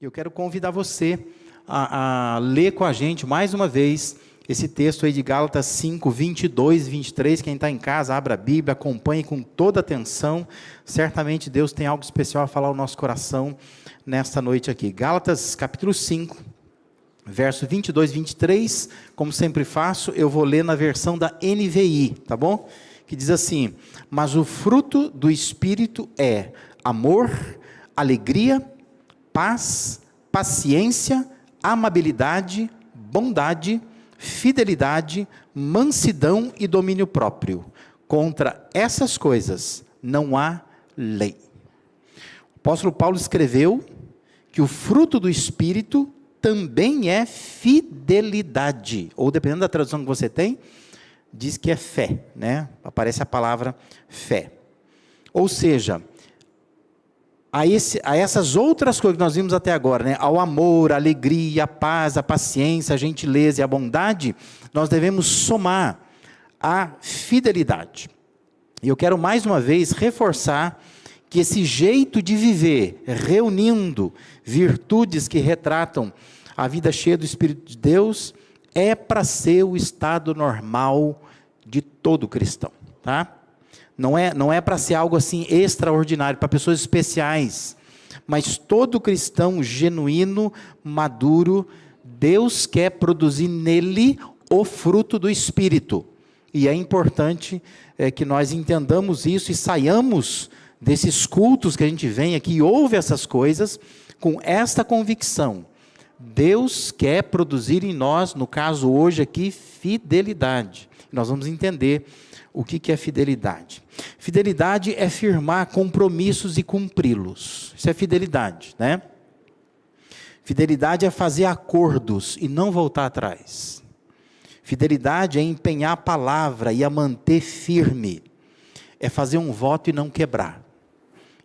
Eu quero convidar você a ler com a gente mais uma vez esse texto aí de Gálatas 5, 22 e 23. Quem está em casa, abra a Bíblia, acompanhe com toda atenção. Certamente Deus tem algo especial a falar ao nosso coração nesta noite aqui. Gálatas capítulo 5, verso 22 e 23. Como sempre faço, eu vou ler na versão da NVI, tá bom? Que diz assim: mas o fruto do Espírito é amor, alegria, paz, paciência, amabilidade, bondade, fidelidade, mansidão e domínio próprio. Contra essas coisas não há lei. O apóstolo Paulo escreveu que o fruto do Espírito também é fidelidade, ou dependendo da tradução que você tem, diz que é fé, né? Aparece a palavra fé. Ou seja, a essas outras coisas que nós vimos até agora, né? Ao amor, a alegria, a paz, a paciência, a gentileza e a bondade, nós devemos somar a fidelidade. E eu quero mais uma vez reforçar que esse jeito de viver, reunindo virtudes que retratam a vida cheia do Espírito de Deus, é para ser o estado normal de todo cristão, tá? Não é para ser algo assim extraordinário, para pessoas especiais, mas todo cristão genuíno, maduro, Deus quer produzir nele o fruto do Espírito, e é importante que nós entendamos isso e saiamos desses cultos que a gente vem aqui e ouve essas coisas, com esta convicção: Deus quer produzir em nós, no caso hoje aqui, fidelidade. Nós vamos entender o que é fidelidade. Fidelidade é firmar compromissos e cumpri-los. Isso é fidelidade, né? Fidelidade é fazer acordos e não voltar atrás. Fidelidade é empenhar a palavra e a manter firme. É fazer um voto e não quebrar.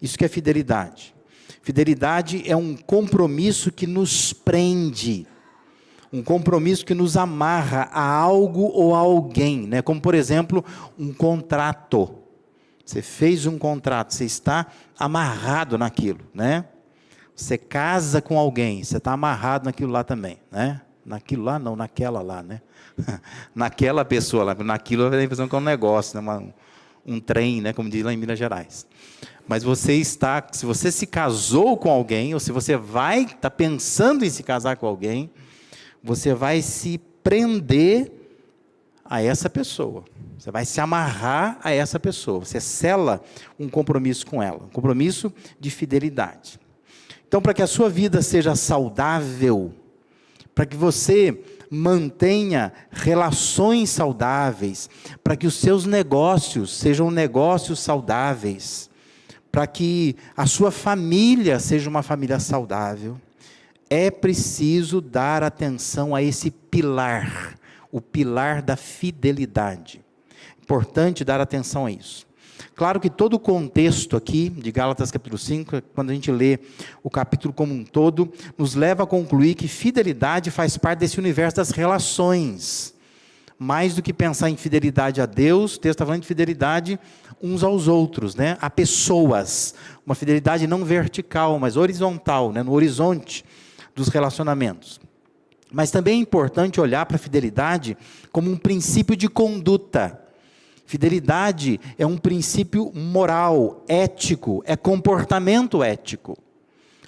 Isso que é fidelidade. Fidelidade é um compromisso que nos prende. Um compromisso que nos amarra a algo ou a alguém, né? Como por exemplo, um contrato. Você fez um contrato, você está amarrado naquilo, né? Você casa com alguém, você está amarrado naquilo lá também, né? Naquilo lá não, naquela lá, né? Naquela pessoa lá, naquilo eu tenho a impressão que é um negócio, né? Um trem, né? Como diz lá em Minas Gerais. Mas você está, se você se casou com alguém, ou se você está pensando em se casar com alguém, você vai se prender a essa pessoa. Você vai se amarrar a essa pessoa. Você sela um compromisso com ela. Um compromisso de fidelidade. Então, para que a sua vida seja saudável, para que você mantenha relações saudáveis, para que os seus negócios sejam negócios saudáveis, para que a sua família seja uma família saudável, é preciso dar atenção a esse pilar, o pilar da fidelidade. Importante dar atenção a isso. Claro que todo o contexto aqui, de Gálatas capítulo 5, quando a gente lê o capítulo como um todo, nos leva a concluir que fidelidade faz parte desse universo das relações. Mais do que pensar em fidelidade a Deus, o texto está falando de fidelidade uns aos outros, né? A pessoas. Uma fidelidade não vertical, mas horizontal, né? No horizonte dos relacionamentos. Mas também é importante olhar para a fidelidade como um princípio de conduta. Fidelidade é um princípio moral, ético, é comportamento ético.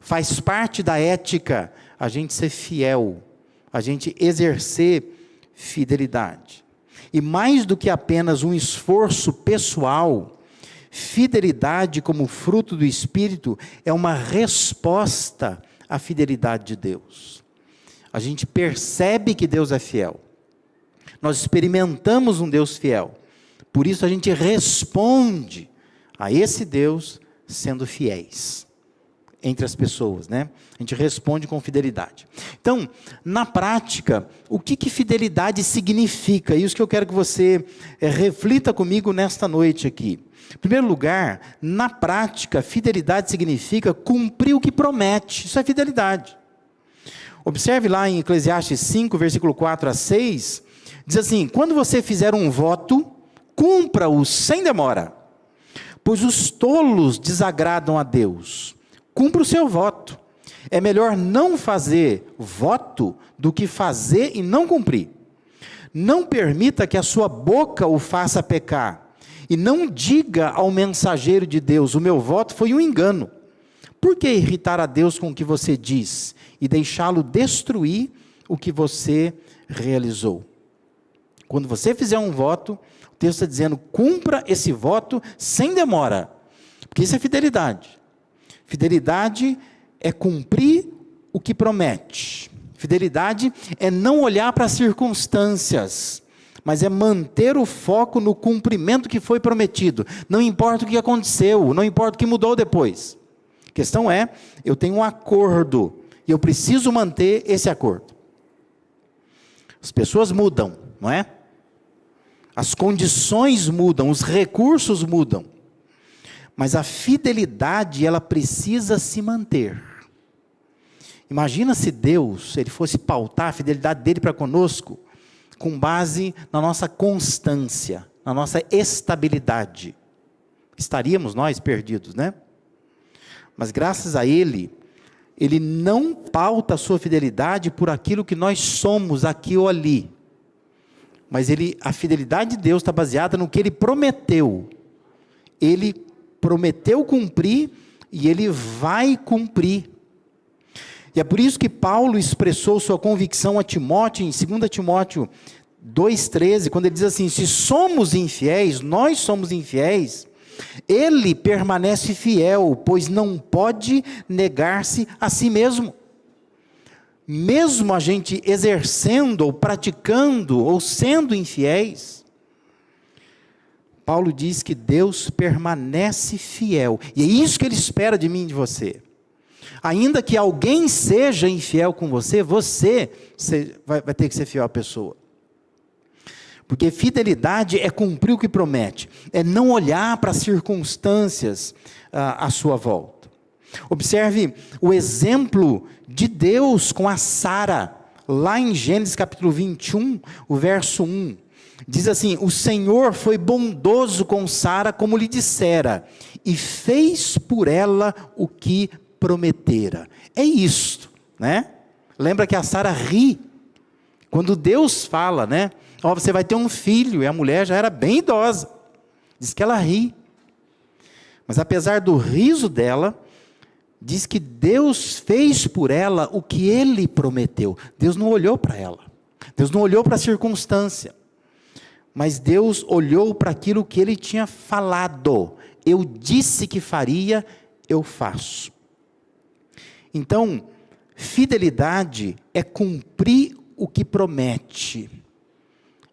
Faz parte da ética a gente ser fiel, a gente exercer fidelidade. E mais do que apenas um esforço pessoal, fidelidade como fruto do Espírito é uma resposta à fidelidade de Deus. A gente percebe que Deus é fiel. Nós experimentamos um Deus fiel. Por isso a gente responde a esse Deus sendo fiéis entre as pessoas, né? A gente responde com fidelidade. Então, na prática, o que fidelidade significa? Isso que eu quero que você reflita comigo nesta noite aqui. Em primeiro lugar, na prática, fidelidade significa cumprir o que promete. Isso é fidelidade. Observe lá em Eclesiastes 5, versículo 4 a 6, diz assim: quando você fizer um voto, cumpra-o sem demora, pois os tolos desagradam a Deus. Cumpra o seu voto. É melhor não fazer voto do que fazer e não cumprir. Não permita que a sua boca o faça pecar. E não diga ao mensageiro de Deus: o meu voto foi um engano. Por que irritar a Deus com o que você diz e deixá-lo destruir o que você realizou? Quando você fizer um voto, o texto está dizendo: cumpra esse voto sem demora. Porque isso é fidelidade. Fidelidade é cumprir o que promete. Fidelidade é não olhar para as circunstâncias, mas é manter o foco no cumprimento que foi prometido. Não importa o que aconteceu, não importa o que mudou depois. A questão é, eu tenho um acordo, e eu preciso manter esse acordo. As pessoas mudam, não é? As condições mudam, os recursos mudam. Mas a fidelidade, ela precisa se manter. Imagina se Deus, ele fosse pautar a fidelidade dele para conosco, com base na nossa constância, na nossa estabilidade. Estaríamos nós perdidos, né? Mas graças a Ele, Ele não pauta a sua fidelidade por aquilo que nós somos aqui ou ali. Mas a fidelidade de Deus está baseada no que Ele prometeu. Ele prometeu cumprir e Ele vai cumprir. E é por isso que Paulo expressou sua convicção a Timóteo, em 2 Timóteo 2,13, quando ele diz assim: se somos infiéis, nós somos infiéis, ele permanece fiel, pois não pode negar-se a si mesmo. Mesmo a gente exercendo, ou praticando, ou sendo infiéis, Paulo diz que Deus permanece fiel, e é isso que Ele espera de mim e de você. Ainda que alguém seja infiel com você, você vai ter que ser fiel à pessoa. Porque fidelidade é cumprir o que promete, é não olhar para as circunstâncias à sua volta. Observe o exemplo de Deus com a Sara, lá em Gênesis capítulo 21, o verso 1. Diz assim: o Senhor foi bondoso com Sara como lhe dissera, e fez por ela o que prometera. É isto, né? Lembra que a Sara ri, quando Deus fala, né? Ó, você vai ter um filho, e a mulher já era bem idosa, diz que ela ri, mas apesar do riso dela, diz que Deus fez por ela o que Ele prometeu. Deus não olhou para ela, Deus não olhou para a circunstância, mas Deus olhou para aquilo que Ele tinha falado. Eu disse que faria, eu faço. Então, fidelidade é cumprir o que promete,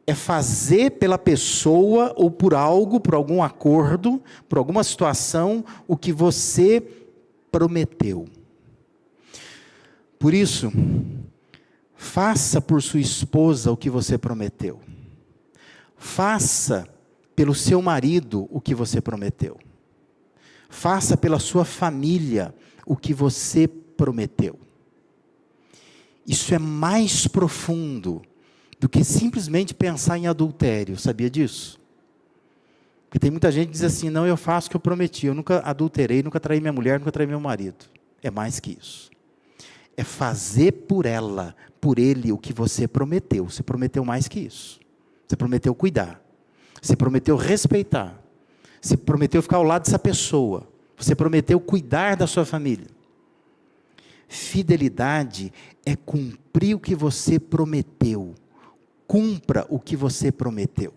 é fazer pela pessoa ou por algo, por algum acordo, por alguma situação, o que você prometeu. Por isso, faça por sua esposa o que você prometeu. Faça pelo seu marido o que você prometeu. Faça pela sua família o que você prometeu. Isso é mais profundo do que simplesmente pensar em adultério, sabia disso? Porque tem muita gente que diz assim: não, eu faço o que eu prometi, eu nunca adulterei, nunca traí minha mulher, nunca traí meu marido. É mais que isso. É fazer por ela, por ele, o que você prometeu. Você prometeu mais que isso. Você prometeu cuidar, você prometeu respeitar, você prometeu ficar ao lado dessa pessoa, você prometeu cuidar da sua família. Fidelidade é cumprir o que você prometeu. Cumpra o que você prometeu.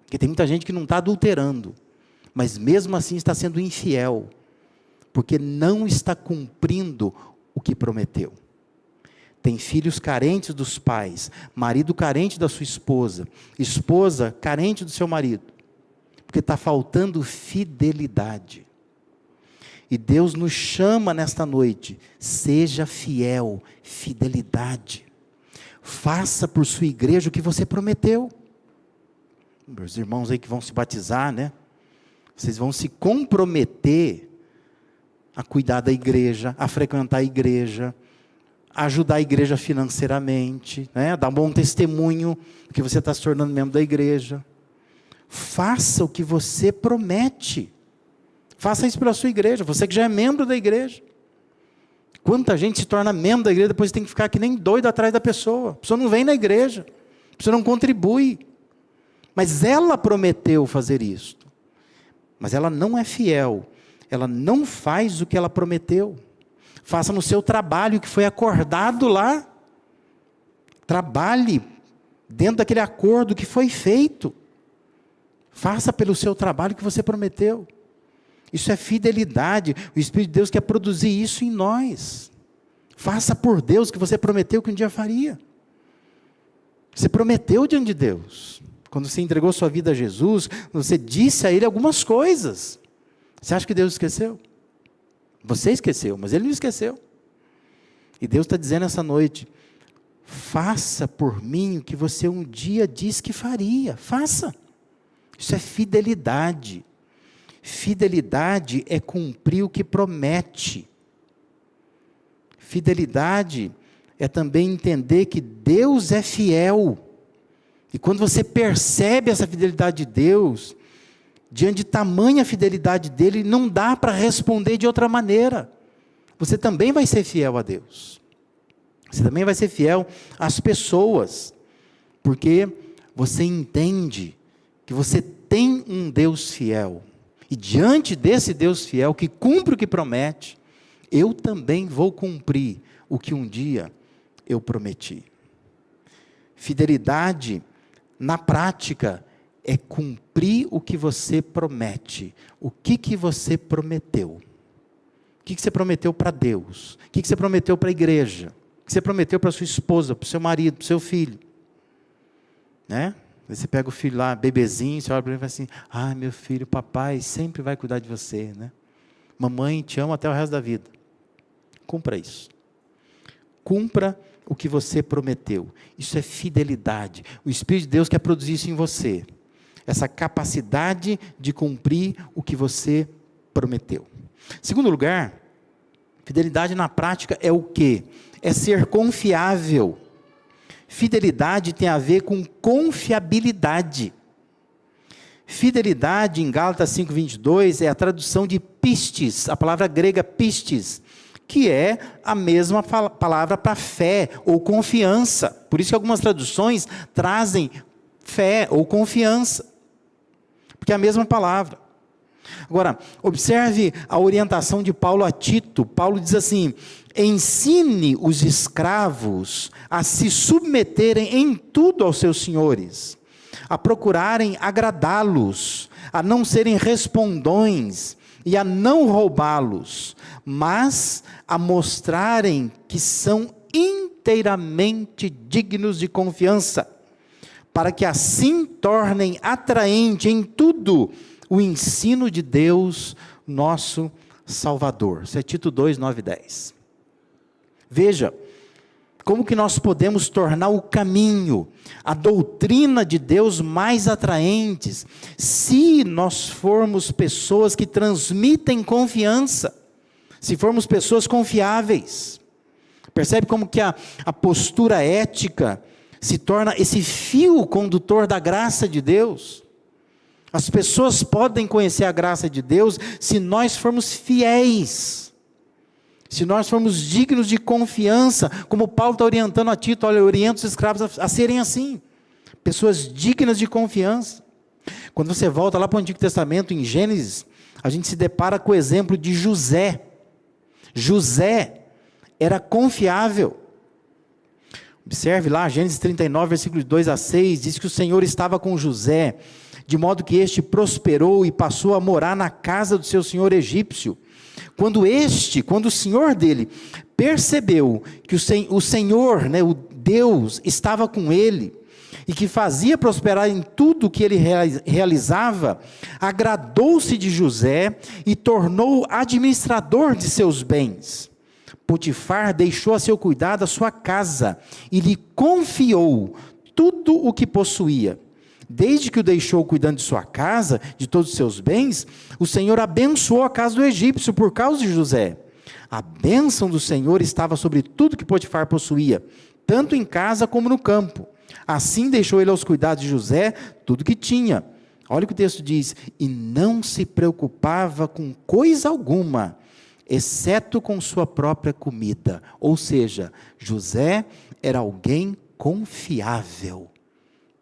Porque tem muita gente que não está adulterando, mas mesmo assim está sendo infiel, porque não está cumprindo o que prometeu. Tem filhos carentes dos pais, marido carente da sua esposa, esposa carente do seu marido, porque está faltando fidelidade. E Deus nos chama nesta noite: seja fiel, fidelidade. Faça por sua igreja o que você prometeu. Meus irmãos aí que vão se batizar, né? Vocês vão se comprometer a cuidar da igreja, a frequentar a igreja, a ajudar a igreja financeiramente, né? A dar um bom testemunho que você está se tornando membro da igreja. Faça o que você promete. Faça isso pela sua igreja, você que já é membro da igreja. Quanta gente se torna membro da igreja, depois tem que ficar que nem doido atrás da pessoa. A pessoa não vem na igreja, a pessoa não contribui. Mas ela prometeu fazer isso. Mas ela não é fiel. Ela não faz o que ela prometeu. Faça no seu trabalho o que foi acordado lá. Trabalhe dentro daquele acordo que foi feito. Faça pelo seu trabalho o que você prometeu. Isso é fidelidade. O Espírito de Deus quer produzir isso em nós. Faça por Deus o que você prometeu que um dia faria. Você prometeu diante de Deus. Quando você entregou sua vida a Jesus, você disse a Ele algumas coisas. Você acha que Deus esqueceu? Você esqueceu, mas Ele não esqueceu. E Deus está dizendo essa noite, faça por mim o que você um dia disse que faria. Faça. Isso é fidelidade. Fidelidade é cumprir o que promete. Fidelidade é também entender que Deus é fiel. E quando você percebe essa fidelidade de Deus, diante de tamanha fidelidade dele, não dá para responder de outra maneira. Você também vai ser fiel a Deus. Você também vai ser fiel às pessoas. Porque você entende que você tem um Deus fiel. E diante desse Deus fiel, que cumpre o que promete, eu também vou cumprir o que um dia eu prometi. Fidelidade, na prática, é cumprir o que você promete. O que você prometeu? O que você prometeu para Deus? O que você prometeu para a igreja? O que você prometeu para sua esposa, para o seu marido, para o seu filho? Né? Você pega o filho lá, bebezinho, você olha para ele e fala assim, meu filho, papai sempre vai cuidar de você, né? Mamãe te ama até o resto da vida. Cumpra isso. Cumpra o que você prometeu. Isso é fidelidade. O Espírito de Deus quer produzir isso em você. Essa capacidade de cumprir o que você prometeu. Segundo lugar, fidelidade na prática é o quê? É ser confiável. Fidelidade tem a ver com confiabilidade. Fidelidade, em Gálatas 5:22, é a tradução de pistes, a palavra grega pistes, que é a mesma palavra para fé ou confiança. Por isso que algumas traduções trazem fé ou confiança, porque é a mesma palavra. Agora, observe a orientação de Paulo a Tito. Paulo diz assim, ensine os escravos a se submeterem em tudo aos seus senhores, a procurarem agradá-los, a não serem respondões e a não roubá-los, mas a mostrarem que são inteiramente dignos de confiança, para que assim tornem atraente em tudo o ensino de Deus, nosso Salvador. Isso é Tito 2, 9 e 10. Veja, como que nós podemos tornar o caminho, a doutrina de Deus mais atraentes, se nós formos pessoas que transmitem confiança, se formos pessoas confiáveis. Percebe como que a postura ética se torna esse fio condutor da graça de Deus? As pessoas podem conhecer a graça de Deus se nós formos fiéis, se nós formos dignos de confiança, como Paulo está orientando a Tito, olha, orienta os escravos a serem assim, pessoas dignas de confiança. Quando você volta lá para o Antigo Testamento, em Gênesis, a gente se depara com o exemplo de José. José era confiável. Observe lá, Gênesis 39, versículos 2 a 6, diz que o Senhor estava com José, de modo que este prosperou e passou a morar na casa do seu senhor egípcio. Quando o senhor dele percebeu que o Senhor, né, o Deus, estava com ele, e que fazia prosperar em tudo que ele realizava, agradou-se de José e tornou-o administrador de seus bens. Potifar deixou a seu cuidado a sua casa e lhe confiou tudo o que possuía. Desde que o deixou cuidando de sua casa, de todos os seus bens, o Senhor abençoou a casa do egípcio por causa de José. A bênção do Senhor estava sobre tudo que Potifar possuía, tanto em casa como no campo. Assim deixou ele aos cuidados de José tudo que tinha. Olha o que o texto diz, e não se preocupava com coisa alguma, exceto com sua própria comida. Ou seja, José era alguém confiável,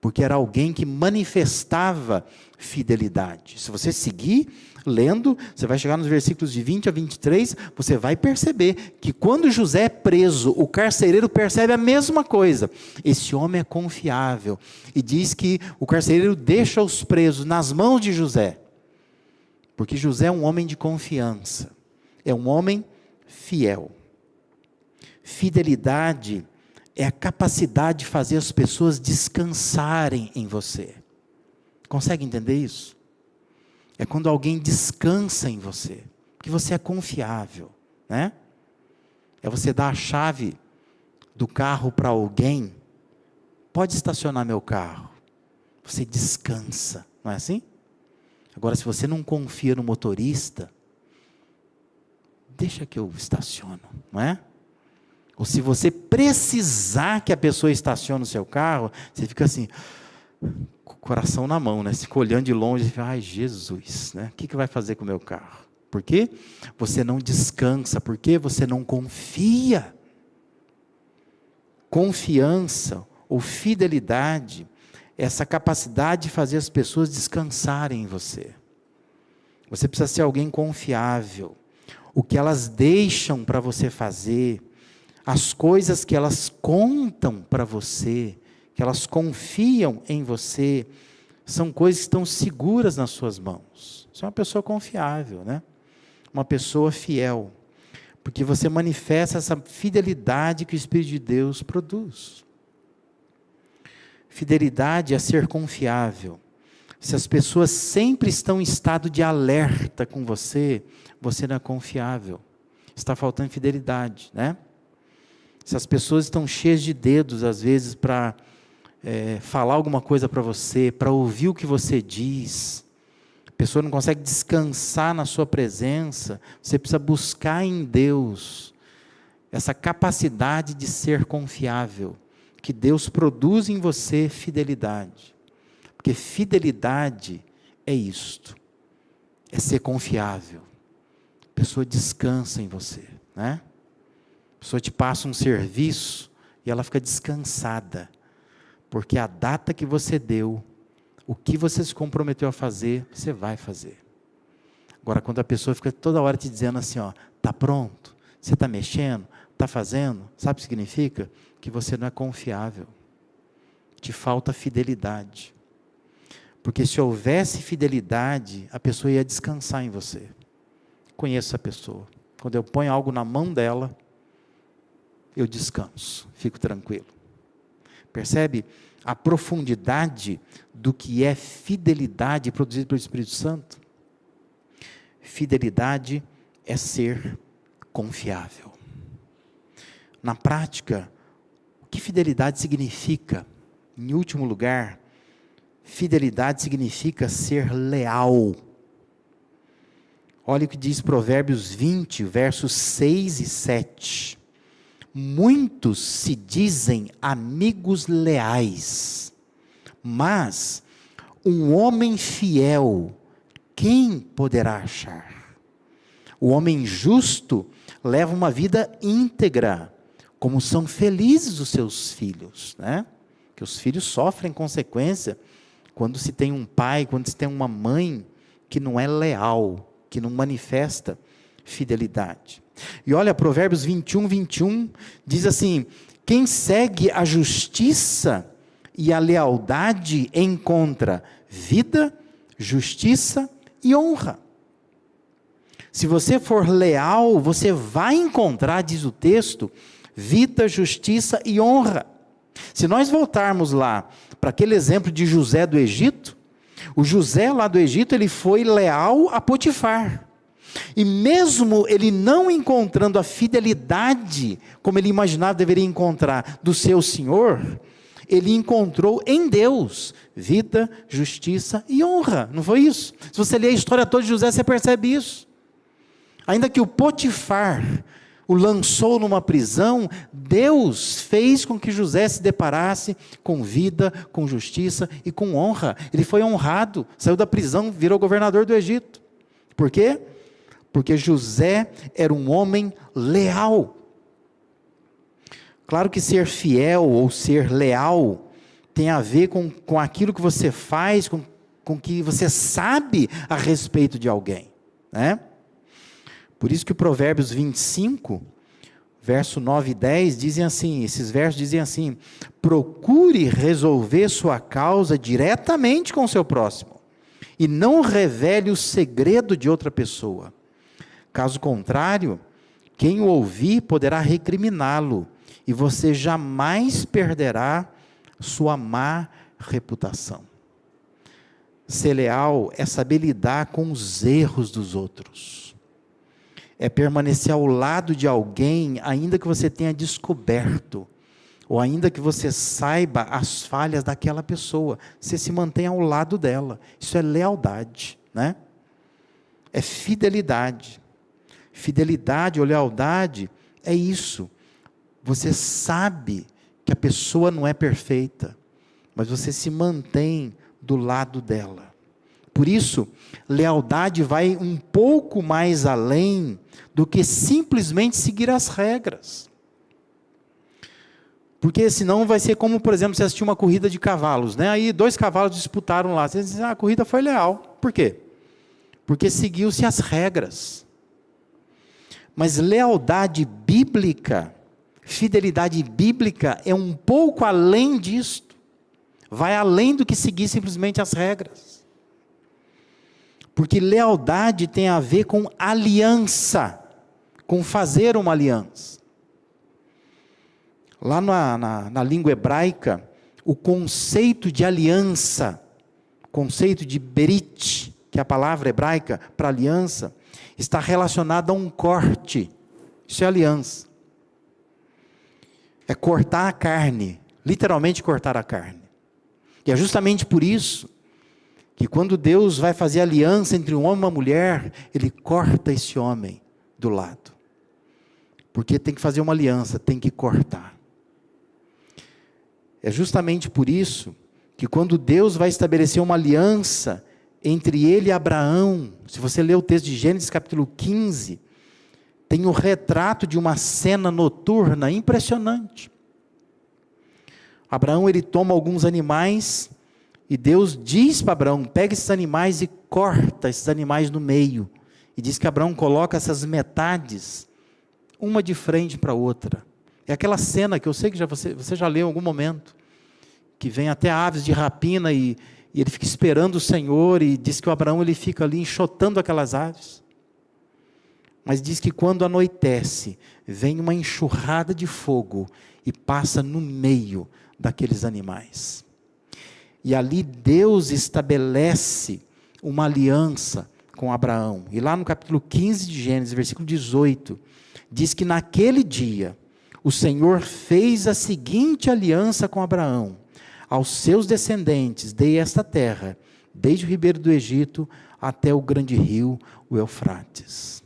porque era alguém que manifestava fidelidade. Se você seguir lendo, você vai chegar nos versículos de 20 a 23, você vai perceber que quando José é preso, o carcereiro percebe a mesma coisa. Esse homem é confiável. E diz que o carcereiro deixa os presos nas mãos de José, porque José é um homem de confiança, é um homem fiel. Fidelidade é a capacidade de fazer as pessoas descansarem em você. Consegue entender isso? É quando alguém descansa em você, porque você é confiável, né? É você dar a chave do carro para alguém, pode estacionar meu carro, você descansa, não é assim? Agora, se você não confia no motorista, deixa que eu estaciono, não é? Ou se você precisar que a pessoa estacione o seu carro, você fica assim, com o coração na mão, né? Você fica olhando de longe e fica, ai Jesus, né? O que vai fazer com o meu carro? Por quê? Você não descansa, porque você não confia. Confiança ou fidelidade, essa capacidade de fazer as pessoas descansarem em você. Você precisa ser alguém confiável. O que elas deixam para você fazer, as coisas que elas contam para você, que elas confiam em você, são coisas que estão seguras nas suas mãos. Você é uma pessoa confiável, né? Uma pessoa fiel, porque você manifesta essa fidelidade que o Espírito de Deus produz. Fidelidade é ser confiável. Se as pessoas sempre estão em estado de alerta com você, você não é confiável. Está faltando fidelidade, né? Se as pessoas estão cheias de dedos, às vezes, para falar alguma coisa para você, para ouvir o que você diz, a pessoa não consegue descansar na sua presença, você precisa buscar em Deus essa capacidade de ser confiável, que Deus produz em você fidelidade, porque fidelidade é isto, é ser confiável, a pessoa descansa em você, né? A pessoa te passa um serviço e ela fica descansada, porque a data que você deu, o que você se comprometeu a fazer, você vai fazer. Agora, quando a pessoa fica toda hora te dizendo assim, ó, está pronto, você está mexendo, está fazendo, sabe o que significa? Que você não é confiável, te falta fidelidade. Porque se houvesse fidelidade, a pessoa ia descansar em você. Conheço a pessoa, quando eu ponho algo na mão dela, eu descanso, fico tranquilo. Percebe a profundidade do que é fidelidade produzida pelo Espírito Santo? Fidelidade é ser confiável. Na prática, o que fidelidade significa? Em último lugar, fidelidade significa ser leal. Olha o que diz Provérbios 20, versos 6 e 7. Muitos se dizem amigos leais, mas um homem fiel, quem poderá achar? O homem justo leva uma vida íntegra, como são felizes os seus filhos, né? Que os filhos sofrem consequência quando se tem um pai, quando se tem uma mãe que não é leal, que não manifesta fidelidade. E olha, Provérbios 21, 21, diz assim, quem segue a justiça e a lealdade encontra vida, justiça e honra. Se você for leal, você vai encontrar, diz o texto, vida, justiça e honra. Se nós voltarmos lá, para aquele exemplo de José do Egito, o José lá do Egito, ele foi leal a Potifar. E mesmo ele não encontrando a fidelidade, como ele imaginava deveria encontrar, do seu Senhor, ele encontrou em Deus vida, justiça e honra, não foi isso? Se você ler a história toda de José, você percebe isso. Ainda que o Potifar o lançou numa prisão, Deus fez com que José se deparasse com vida, com justiça e com honra. Ele foi honrado, saiu da prisão, virou governador do Egito. Por quê? porque José era um homem leal. Claro que ser fiel ou ser leal tem a ver com aquilo que você faz, com o que você sabe a respeito de alguém, né? Por isso que o Provérbios 25, verso 9 e 10, dizem assim, esses versos dizem assim: procure resolver sua causa diretamente com o seu próximo, e não revele o segredo de outra pessoa. Caso contrário, quem o ouvir poderá recriminá-lo, e você jamais perderá sua má reputação. Ser leal é saber lidar com os erros dos outros. É permanecer ao lado de alguém, ainda que você tenha descoberto, ou ainda que você saiba as falhas daquela pessoa, você se mantém ao lado dela. Isso é lealdade, né? É fidelidade. Fidelidade ou lealdade é isso. Você sabe que a pessoa não é perfeita, mas você se mantém do lado dela. Por isso, lealdade vai um pouco mais além do que simplesmente seguir as regras. Porque senão vai ser como, por exemplo, você assistir uma corrida de cavalos, né? Aí 2 cavalos disputaram lá. Você diz, a corrida foi leal. Por quê? Porque seguiu-se as regras. Mas lealdade bíblica, fidelidade bíblica é um pouco além disto. Vai além do que seguir simplesmente as regras. Porque lealdade tem a ver com aliança, com fazer uma aliança. Lá na língua hebraica, o conceito de aliança, conceito de berit, que é a palavra hebraica para aliança, está relacionado a um corte. Isso é aliança. É cortar a carne, literalmente cortar a carne. E é justamente por isso que quando Deus vai fazer aliança entre um homem e uma mulher, Ele corta esse homem do lado. Porque tem que fazer uma aliança, tem que cortar. É justamente por isso que quando Deus vai estabelecer uma aliança entre Ele e Abraão, se você ler o texto de Gênesis capítulo 15, tem o retrato de uma cena noturna impressionante. Abraão, ele toma alguns animais, e Deus diz para Abraão, pega esses animais e corta esses animais no meio. E diz que Abraão coloca essas metades, uma de frente para a outra. É aquela cena que eu sei que você já leu em algum momento, que vem até aves de rapina e ele fica esperando o Senhor, e diz que o Abraão ele fica ali enxotando aquelas aves. Mas diz que quando anoitece, vem uma enxurrada de fogo e passa no meio daqueles animais. E ali Deus estabelece uma aliança com Abraão. E lá no capítulo 15 de Gênesis, versículo 18, diz que naquele dia, o Senhor fez a seguinte aliança com Abraão: aos seus descendentes dei esta terra, desde o ribeiro do Egito até o grande rio, o Eufrates.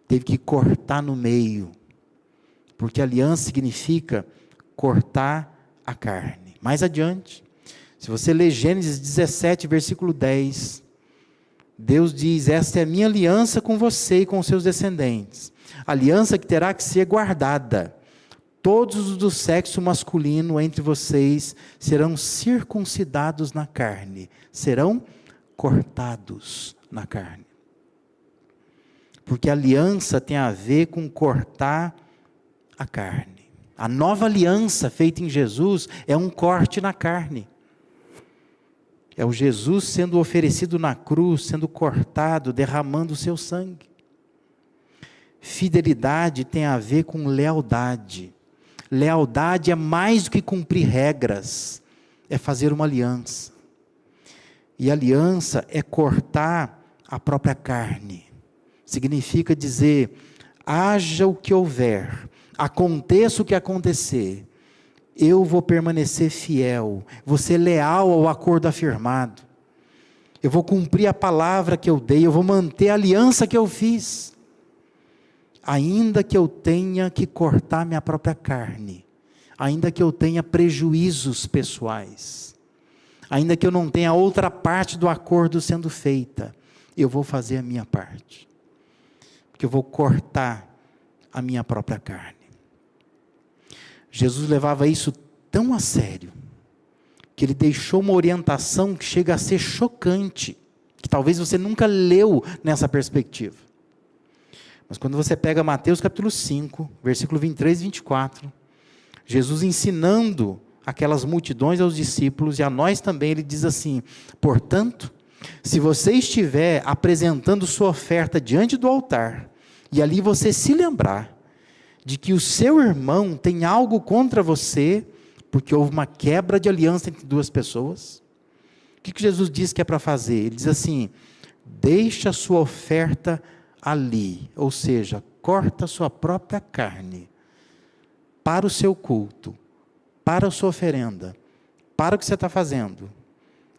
Teve que cortar no meio, porque aliança significa cortar a carne. Mais adiante, se você ler Gênesis 17, versículo 10, Deus diz, esta é a minha aliança com você e com os seus descendentes, aliança que terá que ser guardada. Todos os do sexo masculino entre vocês serão circuncidados na carne, serão cortados na carne. Porque a aliança tem a ver com cortar a carne. A nova aliança feita em Jesus é um corte na carne. É o Jesus sendo oferecido na cruz, sendo cortado, derramando o seu sangue. Fidelidade tem a ver com lealdade. Lealdade é mais do que cumprir regras, é fazer uma aliança. E aliança é cortar a própria carne. Significa dizer, haja o que houver, aconteça o que acontecer, eu vou permanecer fiel, vou ser leal ao acordo afirmado, eu vou cumprir a palavra que eu dei, eu vou manter a aliança que eu fiz, ainda que eu tenha que cortar minha própria carne, ainda que eu tenha prejuízos pessoais, ainda que eu não tenha outra parte do acordo sendo feita, eu vou fazer a minha parte. que eu vou cortar a minha própria carne. Jesus levava isso tão a sério, que ele deixou uma orientação que chega a ser chocante, que talvez você nunca leu nessa perspectiva. Mas quando você pega Mateus capítulo 5, versículo 23 e 24, Jesus ensinando aquelas multidões aos discípulos, e a nós também, ele diz assim: portanto, se você estiver apresentando sua oferta diante do altar, e ali você se lembrar de que o seu irmão tem algo contra você, porque houve uma quebra de aliança entre duas pessoas, o que Jesus diz que é para fazer? Ele diz assim: deixa a sua oferta ali, ou seja, corta a sua própria carne, para o seu culto, para a sua oferenda, para o que você está fazendo.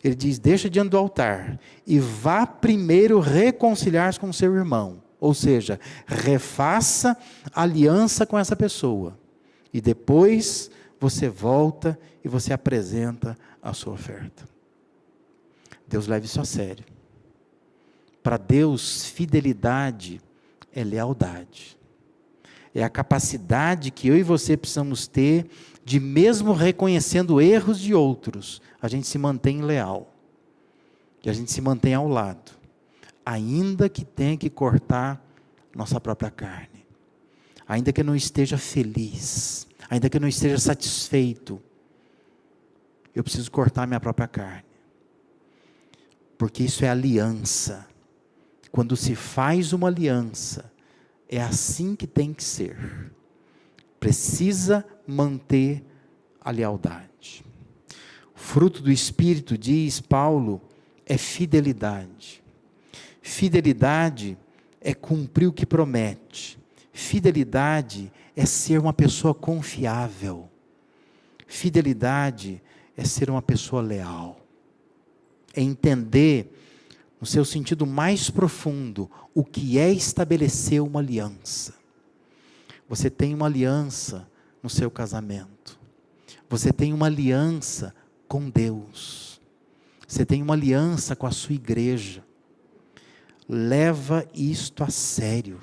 Ele diz: deixa diante do altar, e vá primeiro reconciliar-se com o seu irmão, ou seja, refaça aliança com essa pessoa, e depois você volta e você apresenta a sua oferta. Deus leva isso a sério. Para Deus, fidelidade é lealdade. É a capacidade que eu e você precisamos ter de, mesmo reconhecendo erros de outros, a gente se mantém leal. Que a gente se mantém ao lado. Ainda que tenha que cortar nossa própria carne. Ainda que eu não esteja feliz. Ainda que eu não esteja satisfeito. Eu preciso cortar minha própria carne. Porque isso é aliança. Quando se faz uma aliança, é assim que tem que ser. Precisa manter a lealdade. O fruto do Espírito, diz Paulo, é fidelidade. Fidelidade é cumprir o que promete. Fidelidade é ser uma pessoa confiável. Fidelidade é ser uma pessoa leal. É entender, no seu sentido mais profundo, o que é estabelecer uma aliança. Você tem uma aliança no seu casamento. Você tem uma aliança com Deus. Você tem uma aliança com a sua igreja. Leva isto a sério.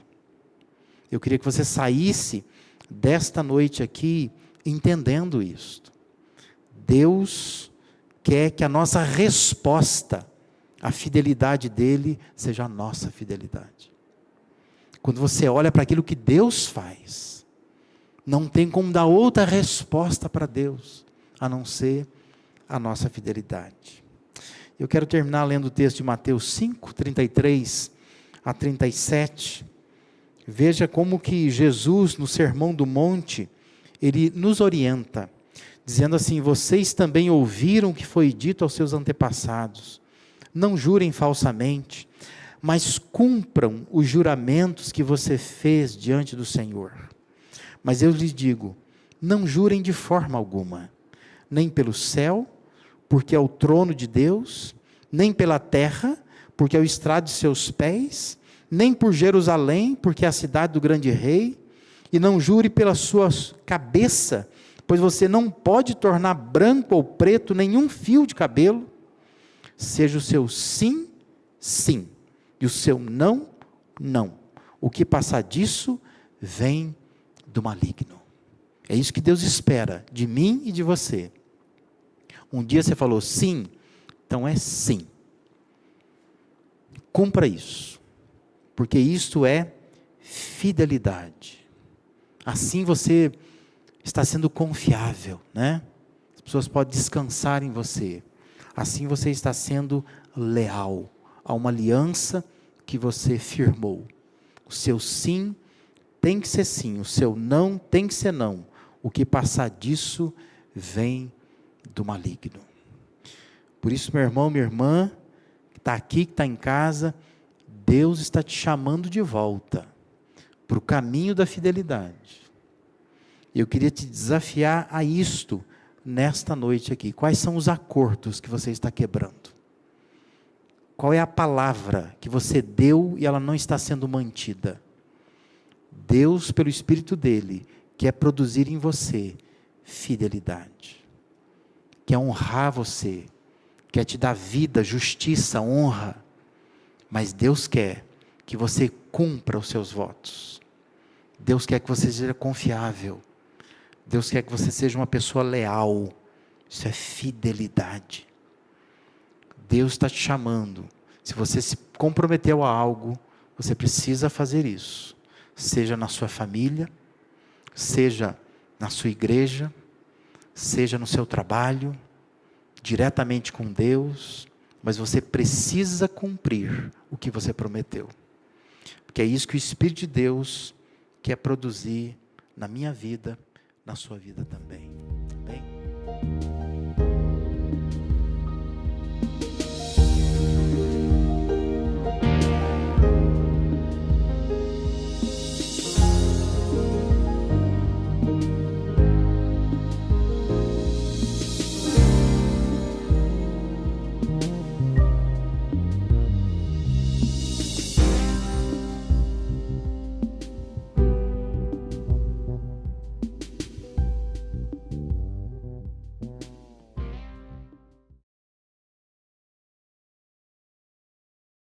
Eu queria que você saísse desta noite aqui entendendo isto. Deus quer que a nossa resposta à fidelidade dele seja a nossa fidelidade. Quando você olha para aquilo que Deus faz, não tem como dar outra resposta para Deus, a não ser a nossa fidelidade. Eu quero terminar lendo o texto de Mateus 5, 33 a 37. Veja como que Jesus, no Sermão do Monte, ele nos orienta, dizendo assim: vocês também ouviram o que foi dito aos seus antepassados. Não jurem falsamente, mas cumpram os juramentos que você fez diante do Senhor. Mas eu lhes digo, não jurem de forma alguma, nem pelo céu, porque é o trono de Deus, nem pela terra, porque é o estrado de seus pés, nem por Jerusalém, porque é a cidade do grande rei, e não jure pela sua cabeça, pois você não pode tornar branco ou preto nenhum fio de cabelo. Seja o seu sim, sim, e o seu não, não. O que passar disso, vem do maligno. É isso que Deus espera de mim e de você. Um dia você falou sim, então é sim. Cumpra isso, porque isto é fidelidade. Assim você está sendo confiável, né? As pessoas podem descansar em você. Assim você está sendo leal a uma aliança que você firmou. O seu sim tem que ser sim, o seu não tem que ser não. O que passar disso vem do maligno. Por isso, meu irmão, minha irmã, que está aqui, que está em casa, Deus está te chamando de volta para o caminho da fidelidade. Eu queria te desafiar a isto nesta noite aqui. Quais são os acordos que você está quebrando? Qual é a palavra que você deu e ela não está sendo mantida? Deus, pelo Espírito dele, quer produzir em você fidelidade. Quer honrar você. Quer te dar vida, justiça, honra. Mas Deus quer que você cumpra os seus votos. Deus quer que você seja confiável. Deus quer que você seja uma pessoa leal. Isso é fidelidade. Deus está te chamando. Se você se comprometeu a algo, você precisa fazer isso. Seja na sua família, seja na sua igreja, seja no seu trabalho, diretamente com Deus, mas você precisa cumprir o que você prometeu. Porque é isso que o Espírito de Deus quer produzir na minha vida, na sua vida também.